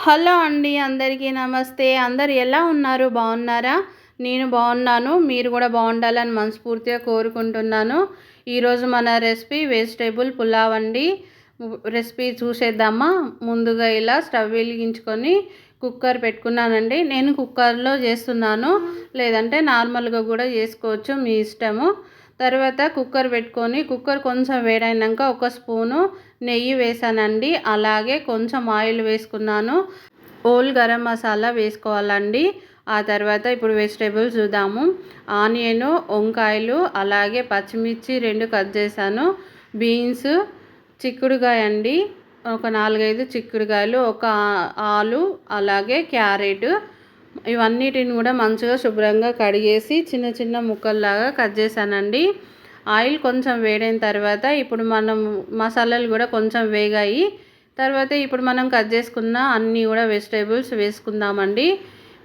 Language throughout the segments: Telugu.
హలో అండి, అందరికీ నమస్తే. అందరు ఎలా ఉన్నారు? బాగున్నారా? నేను బాగున్నాను. మీరు కూడా బాగుండాలని మనస్ఫూర్తిగా కోరుకుంటున్నాను. ఈరోజు మన రెసిపీ వెజిటేబుల్ పులావ్ అండి. రెసిపీ చూసేద్దామా? ముందుగా ఇలా స్టవ్ వెలిగించుకొని కుక్కర్ పెట్టుకున్నానండి. నేను కుక్కర్లో చేస్తున్నాను, లేదంటే నార్మల్గా కూడా చేసుకోవచ్చు, మీ ఇష్టము. తర్వాత కుక్కర్ పెట్టుకొని కుక్కర్ కొంచెం వేడైనాక ఒక స్పూను నెయ్యి వేసానండి. అలాగే కొంచెం ఆయిల్ వేసుకున్నాను. హోల్ గరం మసాలా వేసుకోవాలండి. ఆ తర్వాత ఇప్పుడు వెజిటేబుల్స్ చూద్దాము. ఆనియను, వంకాయలు, అలాగే పచ్చిమిర్చి 2 కట్ చేశాను. బీన్స్, చిక్కుడుకాయ అండి, ఒక 4-5 చిక్కుడుకాయలు, ఒక ఆలు, అలాగే క్యారెట్. ఇవన్నిటిని కూడా మంచిగా శుభ్రంగా కడిగేసి చిన్న చిన్న ముక్కల్లాగా కట్ చేశానండి. ఆయిల్ కొంచెం వేడైన తర్వాత ఇప్పుడు మనం మసాలాలు కూడా కొంచెం వేగాయి. తర్వాత ఇప్పుడు మనం కట్ చేసుకున్న అన్నీ కూడా వెజిటేబుల్స్ వేసుకుందామండి.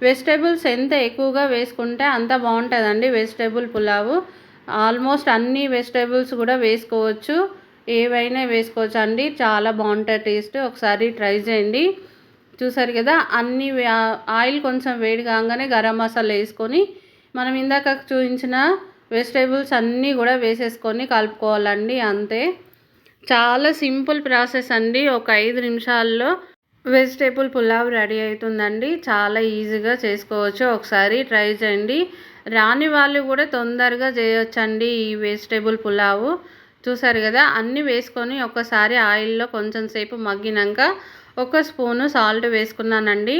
వెజిటేబుల్స్ ఎంత ఎక్కువగా వేసుకుంటే అంత బాగుంటుందండి వెజిటేబుల్ పులావు. ఆల్మోస్ట్ అన్ని వెజిటేబుల్స్ కూడా వేసుకోవచ్చు, ఏవైనా వేసుకోవచ్చు అండి. చాలా బాగుంటుంది టేస్ట్. ఒకసారి ట్రై చేయండి. చూసారు కదా, అన్ని ఆయిల్ కొంచెం వేడి కాగానే గరం మసాలా వేసుకొని మనం ఇందాక చూపించిన వెజిటేబుల్స్ అన్నీ కూడా వేసేసుకొని కలుపుకోవాలండి. అంతే, చాలా సింపుల్ ప్రాసెస్ అండి. ఒక 5 నిమిషాల్లో వెజిటేబుల్ పులావ్ రెడీ అవుతుందండి. చాలా ఈజీగా చేసుకోవచ్చు. ఒకసారి ట్రై చేయండి. రాని వాళ్ళు కూడా తొందరగా చేయొచ్చండి ఈ వెజిటేబుల్ పులావు. చూసారు కదా, అన్నీ వేసుకొని ఒకసారి ఆయిల్లో కొంచెం సేపు మగ్గినాక ఒక స్పూను సాల్ట్ వేసుకున్నానండి.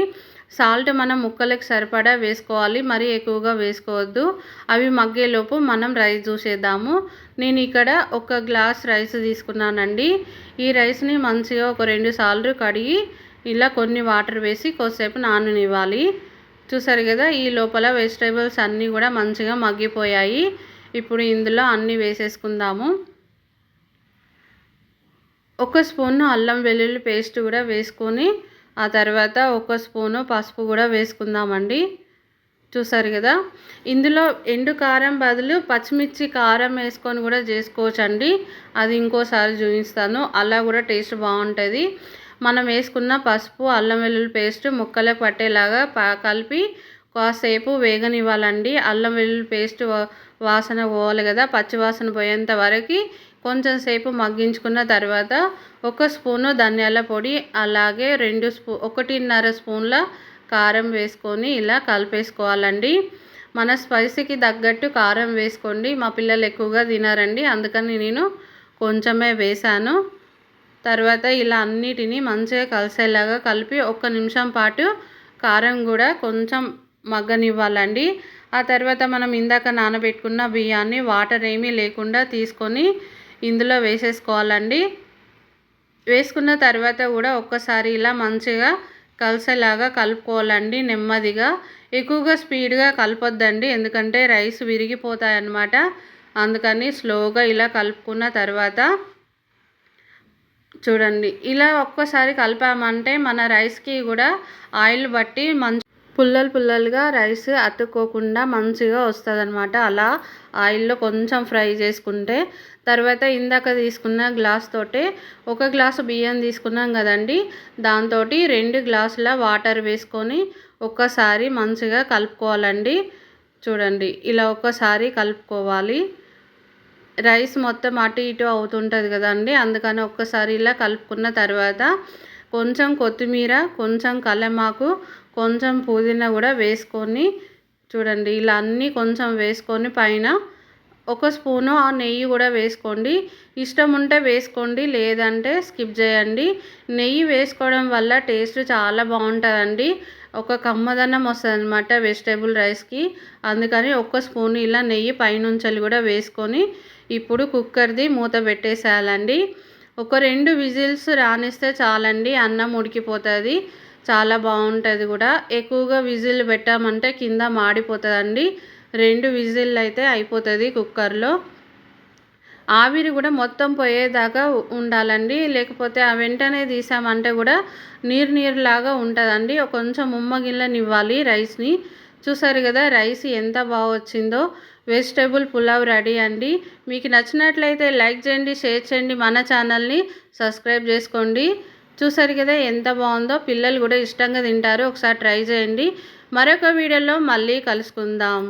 సాల్ట్ మనం ముక్కలకు సరిపడా వేసుకోవాలి, మరీ ఎక్కువగా వేసుకోవద్దు. అవి మగ్గేలోపు మనం రైస్ చూసేద్దాము. నేను ఇక్కడ 1 గ్లాస్ రైస్ తీసుకున్నానండి. ఈ రైస్ని మంచిగా ఒక 2 సార్లు కడిగి ఇలా కొన్ని వాటర్ వేసి కొద్దిసేపు నాననివ్వాలి. చూసారు కదా, ఈ లోపల వెజిటేబుల్స్ అన్నీ కూడా మంచిగా మగ్గిపోయాయి. ఇప్పుడు ఇందులో అన్నీ వేసేసుకుందాము. 1 స్పూను అల్లం వెల్లుల్లి పేస్ట్ కూడా వేసుకొని ఆ తర్వాత 1 స్పూను పసుపు కూడా వేసుకుందామండి. చూసారు కదా, ఇందులో ఎండు కారం బదులు పచ్చిమిర్చి కారం వేసుకొని కూడా చేసుకోవచ్చండి. అది ఇంకోసారి చూపిస్తాను, అలా కూడా టేస్ట్ బాగుంటుంది. మనం వేసుకున్న పసుపు, అల్లం వెల్లుల్లి పేస్ట్ ముక్కలకు పట్టేలాగా కలిపి కాసేపు వేగనివ్వాలండి. అల్లం వెల్లుల్లి పేస్ట్ వాసన పోవాలి కదా, పచ్చి వాసన పోయేంత వరకు కొంచెం సేపు మగ్గించుకున్న తర్వాత 1 స్పూను ధనియాల పొడి, అలాగే 1.5 స్పూన్ల కారం వేసుకొని ఇలా కలిపేసుకోవాలండి. మన స్పైసీకి తగ్గట్టు కారం వేసుకోండి. మా పిల్లలు ఎక్కువగా తినారండి, అందుకని నేను కొంచెమే వేశాను. తర్వాత ఇలా అన్నిటినీ మంచిగా కలిసేలాగా కలిపి 1 నిమిషం పాటు కారం కూడా కొంచెం మగ్గనివ్వాలండి. ఆ తర్వాత మనం ఇందాక నానబెట్టుకున్న బియ్యాన్ని వాటర్ ఏమీ లేకుండా తీసుకొని ఇందులో వేసేసుకోవాలండి. వేసుకున్న తర్వాత కూడా ఒక్కసారి ఇలా మంచిగా కలిసేలాగా కలుపుకోవాలండి నెమ్మదిగా. ఎక్కువగా స్పీడ్గా కలపొద్దండి, ఎందుకంటే రైస్ విరిగిపోతాయి అన్నమాట. అందుకని స్లోగా ఇలా కలుపుకున్న తర్వాత చూడండి, ఇలా ఒక్కసారి కలిపామంటే మన రైస్కి కూడా ఆయిల్ బట్టి పుల్లలుగా రైస్ అతుక్కోకుండా మంచిగా వస్తుందన్నమాట. అలా ఆయిల్లో కొంచెం ఫ్రై చేసుకుంటే తర్వాత ఇందాక తీసుకున్న గ్లాస్ తోటే 1 గ్లాసు బియ్యం తీసుకున్నాం కదండి, దాంతో 2 గ్లాసుల వాటర్ వేసుకొని ఒక్కసారి మంచిగా కలుపుకోవాలండి. చూడండి, ఇలా ఒక్కసారి కలుపుకోవాలి. రైస్ మొత్తం అటు ఇటు అవుతుంటుంది కదండి, అందుకని ఒక్కసారి ఇలా కలుపుకున్న తర్వాత కొంచెం కొత్తిమీర, కొంచెం కల్లెమాకు, కొంచెం పుదీనా కూడా వేసుకొని చూడండి, ఇలా అన్నీ కొంచెం వేసుకొని పైన 1 స్పూను ఆ నెయ్యి కూడా వేసుకోండి. ఇష్టం ఉంటే వేసుకోండి, లేదంటే స్కిప్ చేయండి. నెయ్యి వేసుకోవడం వల్ల టేస్ట్ చాలా బాగుంటుందండి. ఒక కమ్మదనం వస్తుంది అనమాట వెజిటేబుల్ రైస్కి. అందుకని 1 స్పూన్ ఇలా నెయ్యి పైనుంచి కూడా వేసుకొని ఇప్పుడు కుక్కర్ది మూత పెట్టేసేయాలండి. ఒక 2 విజిల్స్ రానిస్తే చాలండి, అన్నం ఉడికిపోతుంది. చాలా బాగుంటుంది కూడా. ఎక్కువగా విజిల్ పెట్టామంటే కింద మాడిపోతుందండి. 2 విజిల్ అయితే అయిపోతుంది కుక్కర్లో. ఆవిరి కూడా మొత్తం పోయేదాకా ఉండాలండి, లేకపోతే ఆ వెంటనే తీసామంటే కూడా నీరులాగా ఉంటుందండి. కొంచెం ఉమ్మగిల్లనివ్వాలి రైస్ని. చూసారు కదా, రైస్ ఎంత బాగా వచ్చిందో. వెజిటేబుల్ పులావ్ రెడీ అండి. మీకు నచ్చినట్లయితే లైక్ చేయండి, షేర్ చేయండి, మన ఛానల్ని సబ్స్క్రైబ్ చేసుకోండి. చూసారు కదా ఎంత బాగుందో, పిల్లలు కూడా ఇష్టంగా తింటారు. ఒకసారి ట్రై చేయండి. మరొక వీడియోలో మళ్ళీ కలుసుకుందాం.